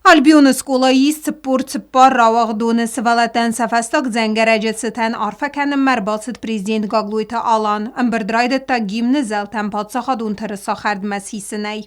Albion skolایی sport par ravağdun sıvalatan safastak zəngerəcət sətən arfəkən mərbasit prezident Gagluita alan, əmbirdraydet ta gimni zəltən patsaxadun tırısa xərdməsisinəy.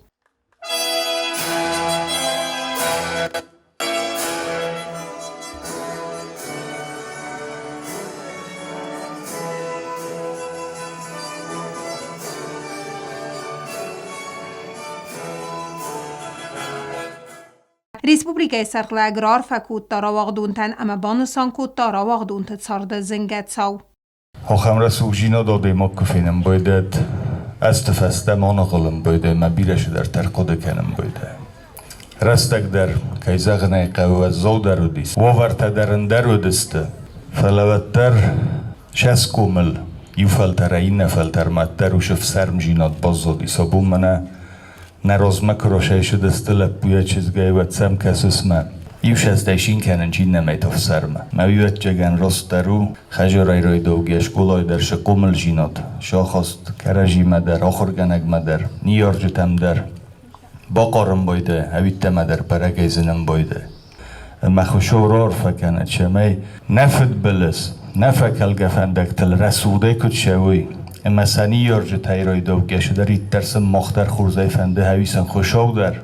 Respublikaya sərqləqrar fəkut daravağduntan əmə banısan kut daravağdunta çarda zingətsav. Hoxamra suğjina dodeymak küfenim boydet. Estefeste manaqılım boyde, ma birəşi der tərqodu kənim boyde. Rəstək der, kayzağınay qavvə zavdər ödis. Vavartə dərindər ödistə. Fələvətlər şəs komil. Yufəltərə inə fəltərmətlər uşif sərmjinat bazzodisa. Bu mənə نرازمک روشایش دستله بویا چیزگای و تسم کسوسمه ایوش از دیشین کنن چین نمیت افسرمه مویوت جگن راست درو خجارای رای دوگیش گلای در شقومل جینات شاخست کرجیمه در آخر گنگمه در نیار جتم در باقارم بایده هویتمه در پرگیزنم بایده مخوشورار فکنه چمی نفت بلس نفکل گفندک تل رسوده کد شوی اما سنی یارج تایرای دوگیش در ایت درسم مختر خورزای فنده هویسن خوشاو در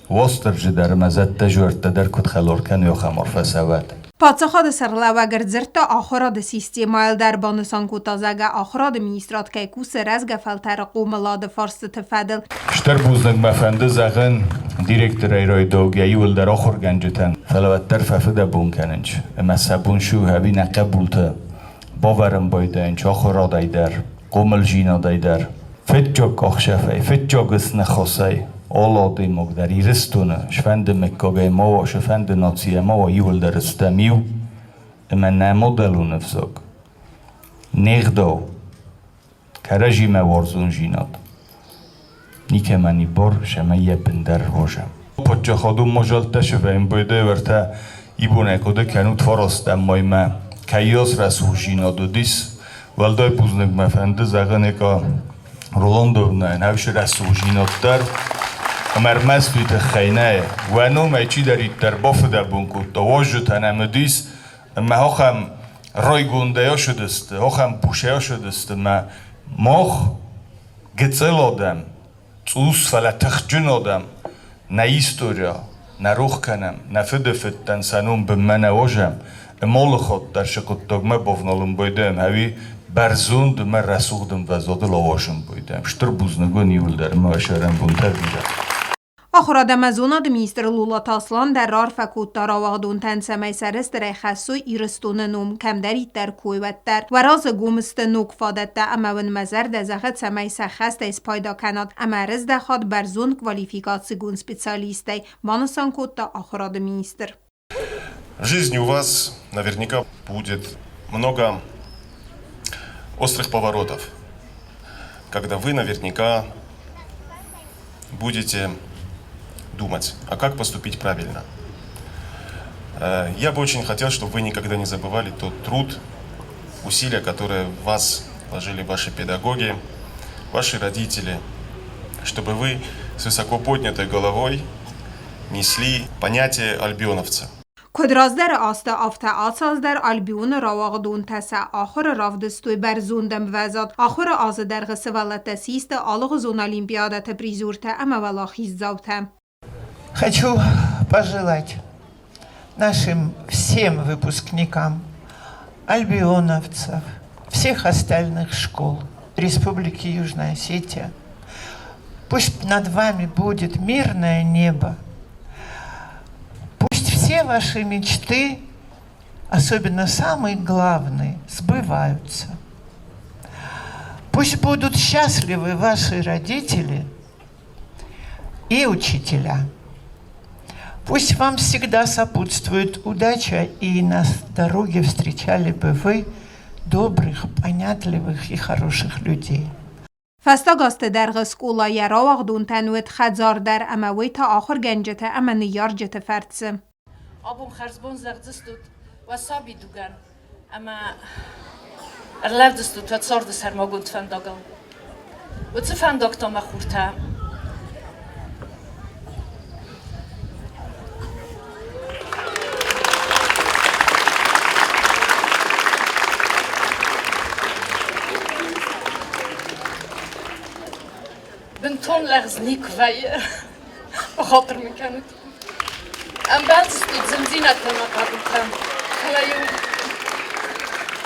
واستر جدر مزد تجورت در کد خلار کن یا خمار فسود Patsaxadı sərləvəgər zirtə axıradı sistemایل در banısan kutazəgə axıradı ministrat kəyku sərəzgə fəltəri qomaladı farsı tıfədil. Ştər buzdıq məfəndi zəğin direktor ayroy دوگیی ول در آخر گنجتن فلوتر ففده بون کننج اما سبون شو هبی نقبولته باورم بایده انچ آخرا دایدر قومل جینا دایدر فتجا کاخشفه فتجا گس نخواسه آلاده مقدر ایرستونه شفند مکاگه ما و شفند ناچیه ما و یول در استمیو اما نمودلو نفساک نغداو کرجی موارزون جیناد نیکه منی بار شمه یه بندر هاجم پچه خادو مجال تشفه این بایده ورته ایبونه کده کنود فراست امای ما کیاس رسول جیناد دیس ولدای پوزنگ مفنده زغنه که رولاندو نه نوش رسول جیناد در مرمز تویت خینه و نو میچی دارید در بافده بون کود تواجه تنم دیس ما هاخم رای گونده ها شدست هاخم پوشه ها شدست ماخ گتسل آدم توس فلتخ جن آدم نه ایستوریا نه روخ کنم نه فدفتن سنوم به من واجم مال خود در شکل دگمه بافنالم بایدم هوی برزوند من رسوخدم و زاده لاواشم بایدم شتر بوزنگو نیول در موشرم بونتر بیرم Axırada məzunad minister Lula Taslan dərrar fəkut daravağdun tənsəməy sərəstərəy xəssu iristunu num kəmdəritlər kuyvətlər və razı gumistə nuk fadətdə əməvin məzər də zəxət səməy səxəstə ispayda kənat əməriz də xad bərzun kvalifikasigun spesialistəy manısan kutda axırada minister. В жизни у вас наверняка будет много острых поворотов, когда вы наверняка будете думать, а как поступить правильно. Я бы очень хотел, чтобы вы никогда не забывали тот труд, усилия, которые в вас вложили ваши педагоги, ваши родители, чтобы вы с высоко поднятой головой несли понятие альбионовца. Kudrazder asta afta atsazder albion ravağdun təsə axır ravdıstoy bərzundəm vəzad axır azı dərğısı vəllətəsistə alıq zon olimpiyadətə prizurtə əmə vəlaxizzavtə. Хочу пожелать нашим всем выпускникам, альбионовцев, всех остальных школ Республики Южная Осетия, пусть над вами будет мирное небо, пусть все ваши мечты, особенно самые главные, сбываются. Пусть будут счастливы ваши родители и учителя. Пусть вам всегда сопутствует удача, и на дороге встречали бы вы добрых, понятливых и хороших людей. Fəstəqastı dərğı skolaya ravağdun tənvət xədzar dər əməvəy ta axır gəncətə əmə niyarcətə fərdsi. Abum xərzbon zəğcistut və sabi dugan, əmə ərləvdistut və tsardı sərmagun tfəndaqal. Və tfəndaqta məxurtə. Son لغزني كفاية بخاطر من كانت أم بعد ستود زمزينة لما قابلتهم خلايو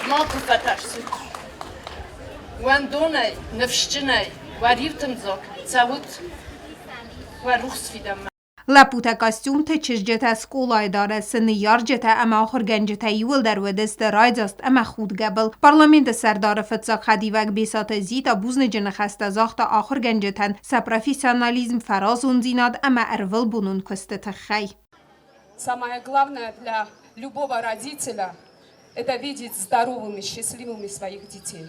ما كفترسو وان دوني نفشتني وريفتم زوك تساوت وروخس في دم Լապութը կոստյում թե չժջեթը սկոլայ դարը սնի յարջեթը əmə axır gəncəթə yıl dərvədəstə raycast əmə xud gəbıl. Parlamentə sərdarı fıtsaq xədivək besatı zita buznıcını xəstə zaxta axır gəncətən sə profesionalizm fəraz unzinad əmə ərvıl bunun küstə təxəy. Самое главное для любого родителя – это видеть здоровыми, счастливыми своих детей.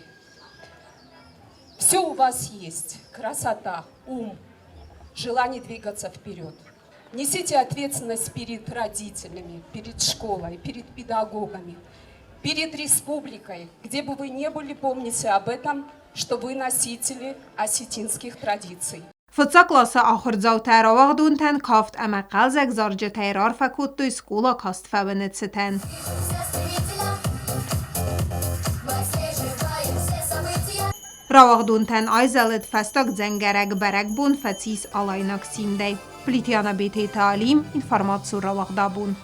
Все у вас есть – красота, ум, желание двигаться вперед. Несите ответственность перед родителями, перед школой, перед педагогами, перед республикой. Где бы вы ни были, помните об этом, что вы носители осетинских традиций. Fıtsaq lası axır zavtər avaqdun tən kaft əmə qalzək zarcətə rar fəkutdu skola kast fəvənət sitən. Ravaqdun tən ayzəlid fəstaq zəngərək bərək bun fəcis alaynak simdəy. Plitiyana BT Talim, informasyon Ravaqda bun.